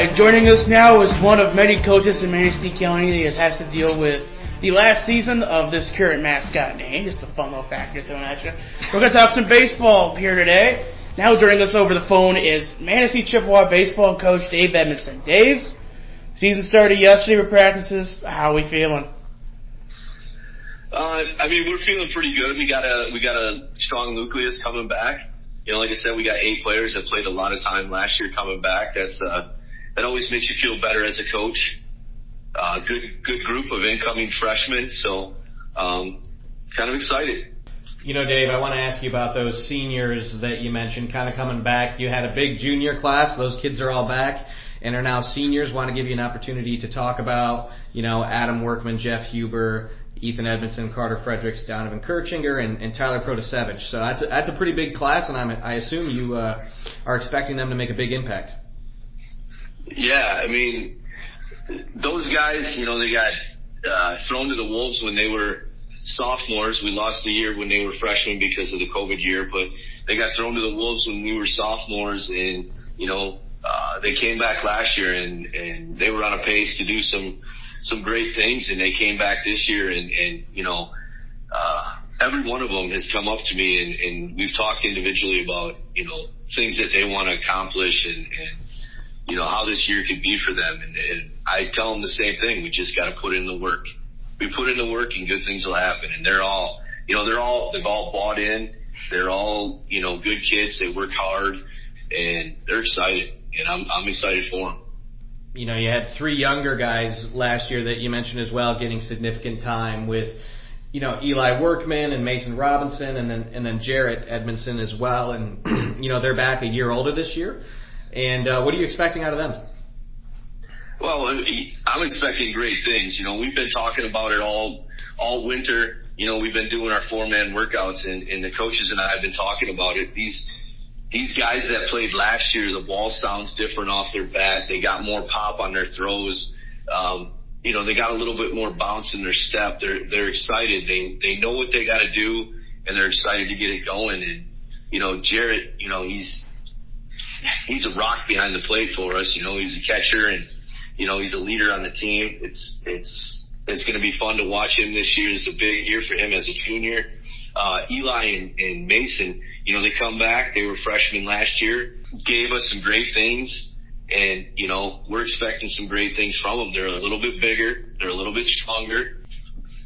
right, joining us now is one of many coaches in Manistee County that has to deal with the last season of this current mascot name. Just a fun little factor thrown at you. We're going to talk some baseball here today. Now joining us over the phone is Manistee Chippewa baseball coach Dave Edmondson. Dave, season started yesterday with practices. How are we feeling? We're feeling pretty good. We got a strong nucleus coming back. Like I said, we got 8 players that played a lot of time last year coming back. That always makes you feel better as a coach. Good group of incoming freshmen. So, kind of excited. Dave, I want to ask you about those seniors that you mentioned kind of coming back. You had a big junior class. Those kids are all back and are now seniors. Want to give you an opportunity to talk about, Adam Workman, Jeff Huber, Ethan Edmondson, Carter Fredericks, Donovan Kirchinger, and Tyler Protasevich. So that's a pretty big class, and I assume you are expecting them to make a big impact. Yeah, those guys, they got thrown to the wolves when they were sophomores. We lost a year when they were freshmen because of the COVID year, but they got thrown to the wolves when we were sophomores, and they came back last year and they were on a pace to do some great things, and they came back this year, and every one of them has come up to me, and we've talked individually about things that they want to accomplish and how this year could be for them, and I tell them the same thing. We just got to put in the work. We put in the work, and good things will happen. And they've all bought in. They're all good kids. They work hard, and they're excited, and I'm excited for them. You had 3 younger guys last year that you mentioned as well getting significant time with, Eli Workman and Mason Robinson and then Jarrett Edmondson as well. And, they're back a year older this year. And what are you expecting out of them? Well, I'm expecting great things. We've been talking about it all winter. We've been doing our 4-man workouts, and the coaches and I have been talking about it. These guys that played last year, the ball sounds different off their bat. They got more pop on their throws. They got a little bit more bounce in their step. They're excited. They know what they got to do, and they're excited to get it going. And, Jarrett, he's a rock behind the plate for us. He's a catcher, and, he's a leader on the team. It's going to be fun to watch him this year. It's a big year for him as a junior. Eli and Mason, they come back. They were freshmen last year, gave us some great things, and, we're expecting some great things from them. They're a little bit bigger. They're a little bit stronger.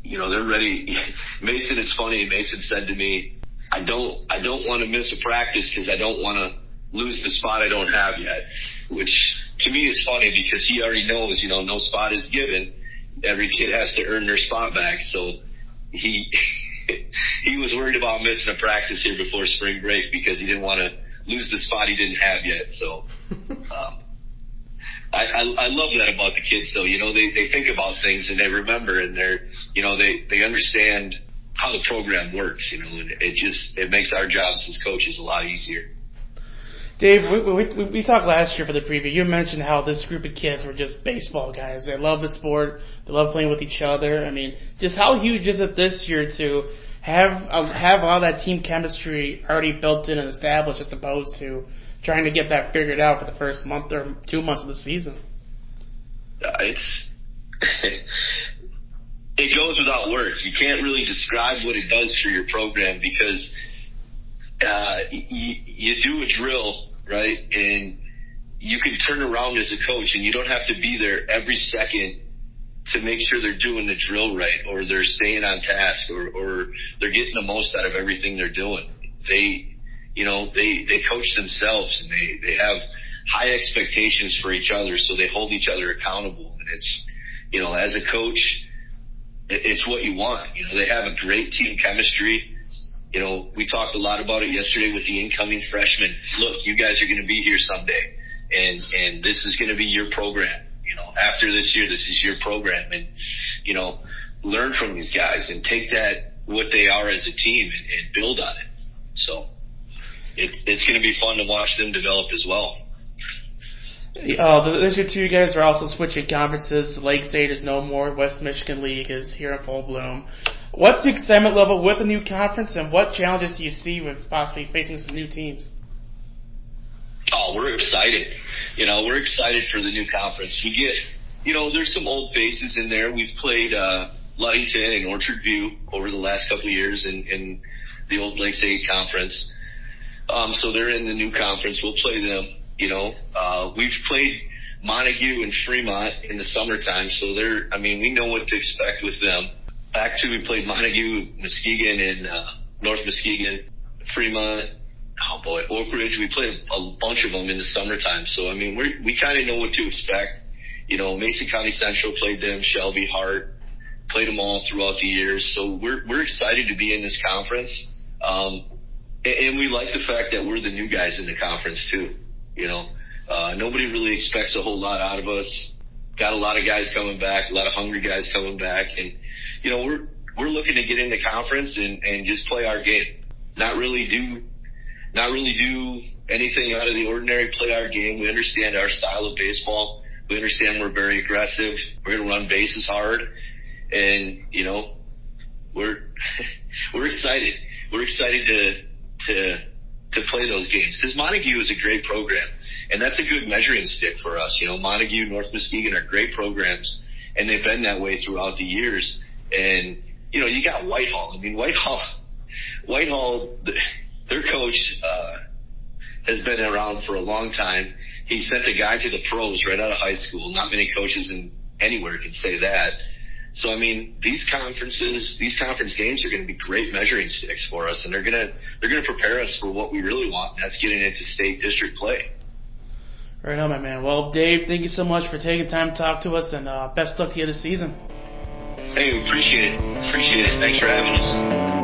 They're ready. Mason, it's funny. Mason said to me, I don't want to miss a practice because I don't want to lose the spot I don't have yet, which to me is funny because he already knows, no spot is given. Every kid has to earn their spot back. So he was worried about missing a practice here before spring break because he didn't want to lose the spot he didn't have yet. So I love that about the kids, though. They think about things and they remember, and they understand how the program works. And it makes our jobs as coaches a lot easier. Dave, we talked last year for the preview. You mentioned how this group of kids were just baseball guys. They love the sport. They love playing with each other. Just how huge is it this year to have all that team chemistry already built in and established, as opposed to trying to get that figured out for the first month or 2 months of the season? It goes without words. You can't really describe what it does for your program because you do a drill, right? And you can turn around as a coach, and you don't have to be there every second to make sure they're doing the drill right, or they're staying on task, or they're getting the most out of everything they're doing. They coach themselves, and they have high expectations for each other, so they hold each other accountable. And it's, as a coach, it's what you want. They have a great team chemistry. We talked a lot about it yesterday with the incoming freshmen. Look, you guys are going to be here someday, and this is going to be your program. After this year, this is your program, and learn from these guys and take that what they are as a team and build on it. So it's going to be fun to watch them develop as well. This year, too, you guys are also switching conferences. Lake State is no more. West Michigan League is here in full bloom. What's the excitement level with the new conference, and what challenges do you see with possibly facing some new teams? Oh, we're excited. We're excited for the new conference. We get, there's some old faces in there. We've played Ludington and Orchard View over the last couple of years in the old Lakes 8 conference. So they're in the new conference. We'll play them. We've played Montague and Fremont in the summertime, so we know what to expect with them. Actually, we played Montague, Muskegon, and North Muskegon, Fremont. Oh boy, Oak Ridge. We played a bunch of them in the summertime, so we kind of know what to expect. Mason County Central played them, Shelby, Hart, played them all throughout the years. So we're excited to be in this conference, and we like the fact that we're the new guys in the conference too. Nobody really expects a whole lot out of us. Got a lot of guys coming back, a lot of hungry guys coming back, and we're looking to get in the conference and just play our game. Not really do anything out of the ordinary. Play our game. We understand our style of baseball. We understand we're very aggressive. We're going to run bases hard, and we're excited. We're excited to play those games because Montague is a great program, and that's a good measuring stick for us. Montague, North Muskegon are great programs, and they've been that way throughout the years. And you got Whitehall. Whitehall, their coach has been around for a long time. He sent a guy to the pros right out of high school. Not many coaches anywhere can say that. So these conference games are going to be great measuring sticks for us, and they're going to prepare us for what we really want. And that's getting into state district play. Right on, my man. Well, Dave, thank you so much for taking time to talk to us, and best luck to you this season. Hey, we appreciate it. Thanks for having us.